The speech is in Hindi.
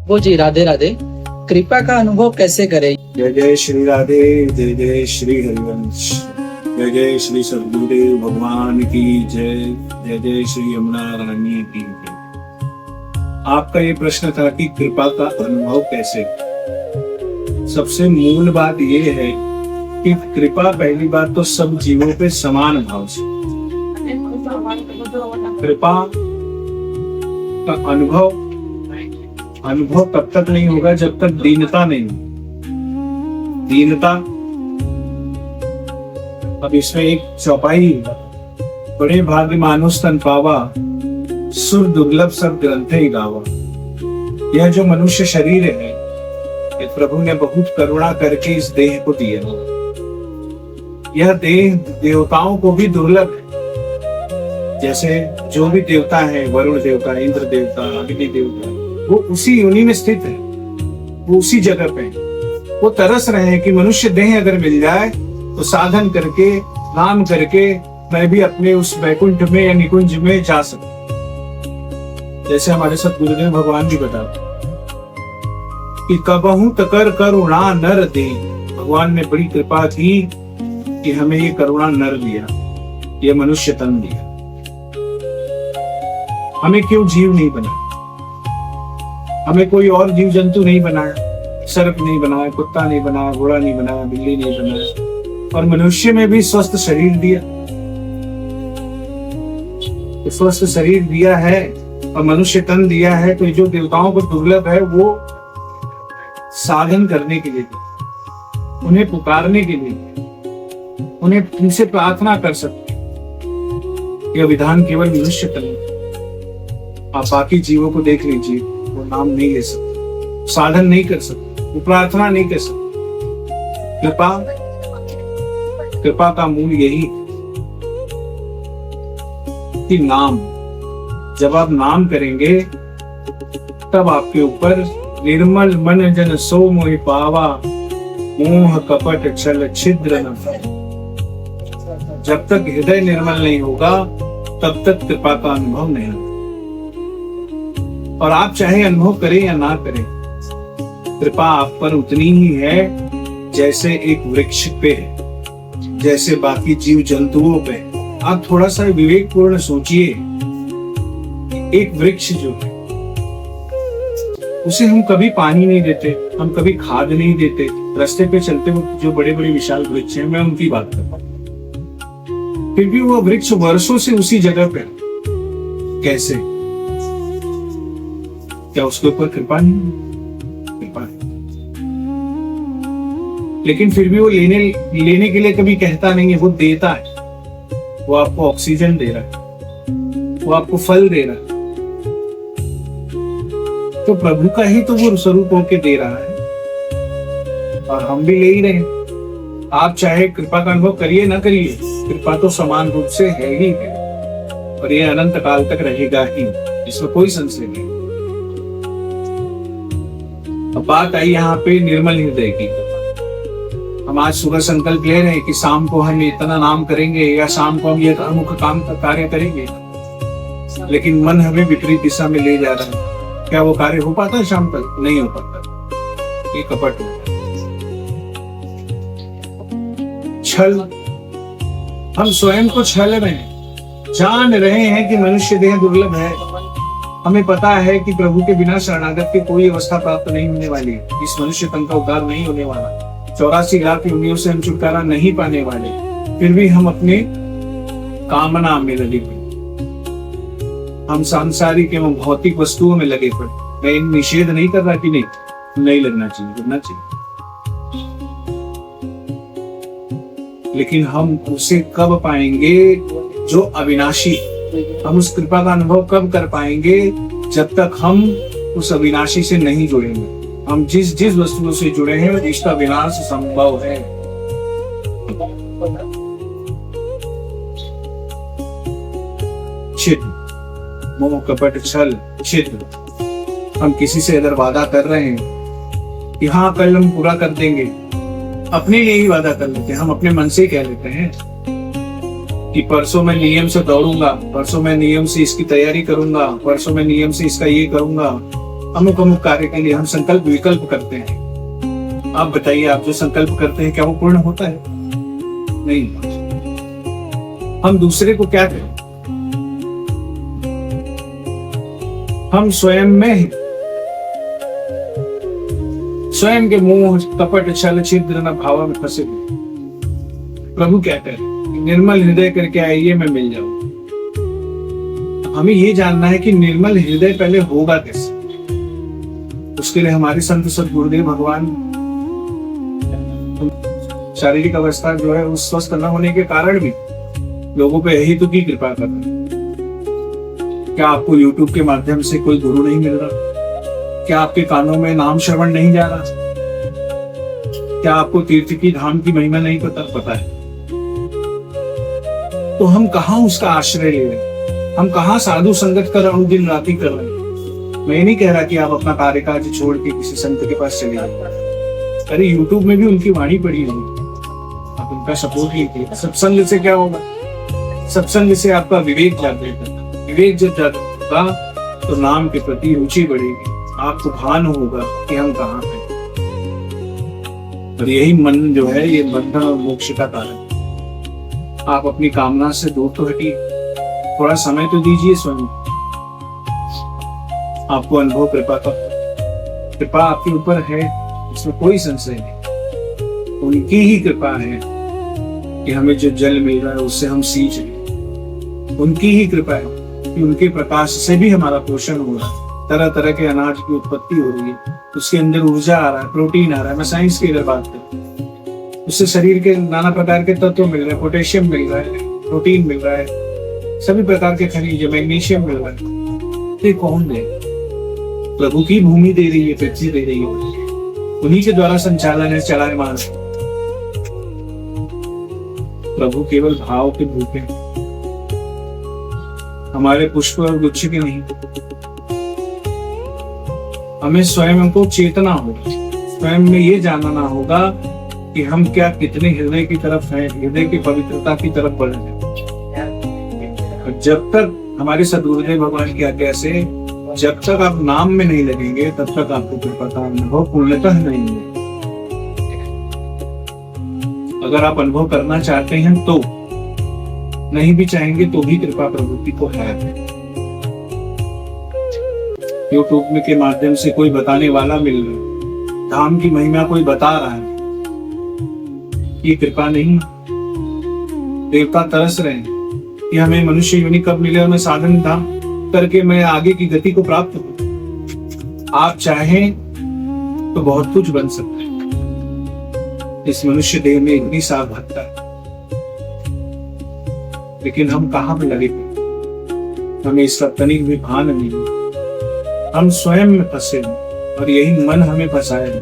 वो जी राधे राधे। कृपा का अनुभव कैसे करें? जय जय श्री राधे, जय जय श्री हरिवंश, जय जय श्री सद्गुरुदेव भगवान की जय, जय जय श्री यमुना रानी की जय। आपका ये प्रश्न था कि कृपा का अनुभव कैसे। सबसे मूल बात ये है कि कृपा पहली बात तो सब जीवों पे समान भाव से। कृपा का अनुभव तब तक नहीं होगा जब तक दीनता नहीं। दीनता, अब इसमें एक चौपाई, बड़े भाग्य मानुष तन पावा, सुर दुर्लभ सब ग्रंथ ही गावा। यह जो मनुष्य शरीर है, ये प्रभु ने बहुत करुणा करके इस देह को दिया। यह देह देवताओं को भी दुर्लभ है। जैसे जो भी देवता है, वरुण देवता, इंद्र देवता, अग्नि देवता, वो उसी योनि में स्थित है, वो उसी जगह पे है। वो तरस रहे हैं कि मनुष्य देह अगर मिल जाए तो साधन करके, नाम करके मैं भी अपने उस वैकुंठ में या निकुंज में जा सकूं। जैसे हमारे सद्गुरुदेव भगवान भी बताते कि कबहू तकर करुणा नर दे। भगवान ने बड़ी कृपा की कि हमें ये करुणा नर दिया, ये मनुष्य तन दिया। हमें क्यों जीव नहीं बनाया? हमें कोई और जीव जंतु नहीं बनाया, सर्प नहीं बनाया, कुत्ता नहीं बनाया, घोड़ा नहीं बनाया, बिल्ली नहीं बनाया, और मनुष्य में भी स्वस्थ शरीर दिया। तो स्वस्थ शरीर दिया है और मनुष्य तन दिया है, तो जो देवताओं को दुर्लभ है वो साधन करने के लिए, उन्हें पुकारने के लिए, उन्हें उनसे प्रार्थना कर सकते। यह विधान केवल मनुष्य तन। आप बाकी जीवों को देख लीजिए, वो नाम नहीं ले सकते, साधन नहीं कर सकते, वो प्रार्थना नहीं कर सकते। कृपा का मूल यही कि नाम, जब आप नाम करेंगे तब आपके ऊपर निर्मल मन जन सो मोहि पावा, मोह कपट छल छिद्र न। जब तक हृदय निर्मल नहीं होगा तब तक कृपा का अनुभव नहीं होगा। और आप चाहे अनुभव करें या ना करें, कृपा आप पर उतनी ही है जैसे एक वृक्ष पे है, जैसे बाकी जीव जंतुओं पे। आप थोड़ा सा विवेकपूर्ण सोचिए, एक वृक्ष जो है उसे हम कभी पानी नहीं देते, हम कभी खाद नहीं देते। रास्ते पे चलते वक्त जो बड़े बड़े विशाल वृक्ष हैं, मैं उनकी बात कर रहा हूं, फिर भी वो वृक्ष वर्षों से उसी जगह पे। कैसे? क्या उसके ऊपर कृपा नहीं? कृपा है, लेकिन फिर भी वो लेने के लिए कभी कहता नहीं है, वो देता है। वो आपको ऑक्सीजन दे रहा है, वो आपको फल दे रहा है, तो प्रभु का ही तो वो स्वरूप होके दे रहा है, और हम भी ले ही रहे हैं। आप चाहे कृपा का अनुभव करिए ना करिए, कृपा तो समान रूप से है ही है, और ये अनंत काल तक रहेगा ही, इसमें कोई संशय नहीं। अब बात आई यहाँ पे निर्मल हृदय की। हम आज सुबह संकल्प ले रहे हैं कि शाम को हम इतना नाम करेंगे या शाम को हम ये अमुक काम का कार्य करेंगे, लेकिन मन हमें विपरीत दिशा में ले जा रहा है। क्या वो कार्य हो पाता है शाम तक? नहीं हो पाता। ये कपट हो, छल। हम स्वयं को छल रहे हैं, जान रहे हैं कि मनुष्य देह दुर्लभ है। हमें पता है कि प्रभु के बिना शरणागत की कोई अवस्था प्राप्त नहीं होने वाली, इस मनुष्य तन का उद्धार नहीं होने वाला, 84 लाख योनियों से हम छुटकारा नहीं पाने वाले। फिर भी हम अपने कामना में लगे पड़े, हम सांसारिक एवं भौतिक वस्तुओं में लगे पड़े। मैं इन निषेध नहीं कर रहा कि नहीं लगना चाहिए, करना चाहिए, लेकिन हम उसे कब पाएंगे जो अविनाशी। हम उस कृपा का अनुभव कब कर पाएंगे? जब तक हम उस अविनाशी से नहीं जुड़ेंगे। हम जिस वस्तुओं से जुड़े हैं इसका विनाश संभव है। छिद्र, मोह कपट छल छिद्र। हम किसी से अगर वादा कर रहे हैं कि हाँ कल हम पूरा कर देंगे, अपने लिए ही वादा कर लेते हैं। हम अपने मन से ही कह लेते हैं कि परसों मैं नियम से दौड़ूंगा, परसों मैं नियम से इसकी तैयारी करूंगा, परसों मैं नियम से इसका ये करूंगा, अमुक अमुक कार्य के लिए हम संकल्प विकल्प करते हैं। आप बताइए, आप जो संकल्प करते हैं क्या वो पूर्ण होता है? नहीं। हम दूसरे को क्या करें? हम स्वयं में ही स्वयं के मोह कपट छल छिद्र न भाव में फंसे हुए। प्रभु क्या करें? निर्मल हृदय करके आइए, मैं मिल जाऊं। हमें ये जानना है कि निर्मल हृदय पहले होगा कैसे। उसके लिए हमारे संत सद्गुरुदेव भगवान शारीरिक अवस्था जो है उस स्वस्थ न होने के कारण भी लोगों पे यही तो की कृपा कर रहे हैं। क्या आपको YouTube के माध्यम से कोई गुरु नहीं मिल रहा? क्या आपके कानों में नाम श्रवण नहीं जा रहा? क्या आपको तीर्थ की धाम की महिमा नहीं पता है? तो हम कहाँ उसका आश्रय ले रहे हैं? हम कहाँ साधु संगत कर अनुदिन राति कर रहे हैं? मैं नहीं कह रहा कि आप अपना कार्यकाज छोड़ के किसी संत के पास चले जाए। अरे YouTube में भी उनकी वाणी पड़ी है, आप उनका सपोर्ट लीजिए। सत्संग से क्या होगा? सत्संग से आपका विवेक जागृत होगा। विवेक जब जागृत होगा तो नाम के प्रति रुचि बढ़ेगी, आपको भान होगा कि हम कहाँ हैं। और यही मन जो है ये बंधन और मोक्ष का कारण। आप अपनी कामना से दूर तो हटिए, थोड़ा समय तो दीजिए स्वयं। आपको अनुभव कृपा का, कृपा आपके ऊपर है, इसमें कोई संशय नहीं। उनकी ही कृपा है कि हमें जो जल मिल रहा है उससे हम सींच रहे। उनकी ही कृपा है कि उनके प्रकाश से भी हमारा पोषण हो रहा है। तरह तरह के अनाज की उत्पत्ति हो रही है, उसके अंदर ऊर्जा आ रहा है, प्रोटीन आ रहा है। मैं साइंस की अगर बात करूं, उससे शरीर के नाना प्रकार के तत्व मिल रहे हैं, पोटेशियम मिल रहा है, प्रोटीन मिल रहा है, सभी प्रकार के खनिज, मैग्नीशियम मिल रहा है। ये कौन दे? प्रभु की भूमि दे रही है, पृथ्वी दे रही है, उन्हीं के द्वारा संचालन है, चलायमान। प्रभु केवल भाव के भूखे, हमारे पुष्प और गुच्छ के नहीं। हमें स्वयं को चेतना होगा, स्वयं में ये जानना होगा कि हम क्या कितने हृदय की तरफ हैं, हृदय की पवित्रता की तरफ बढ़ रहे हैं। जब तक हमारे सद्गुरुदेव भगवान की आज्ञा से जब तक आप नाम में नहीं लगेंगे तब तक आपको कृपा का अनुभव पूर्णतः नहीं है। अगर आप अनुभव करना चाहते हैं तो, नहीं भी चाहेंगे तो भी कृपा प्रभु की को है। यूट्यूब में के माध्यम से कोई बताने वाला मिल रहा है, धाम की महिमा कोई बता रहा है, ये कृपा नहीं। देवता तरस रहे हैं कि हमें मनुष्य योनि कब मिले और मैं साधन धाम करके मैं आगे की गति को प्राप्त करूं। आप चाहें तो बहुत कुछ बन सकते हैं। इस मनुष्य देह में इतनी सावधानता है, लेकिन हम कहाँ पे लगे? हमें इसका तनिक भी भान नहीं। हम स्वयं में फंसे हैं और यही मन हमें फंसाए है।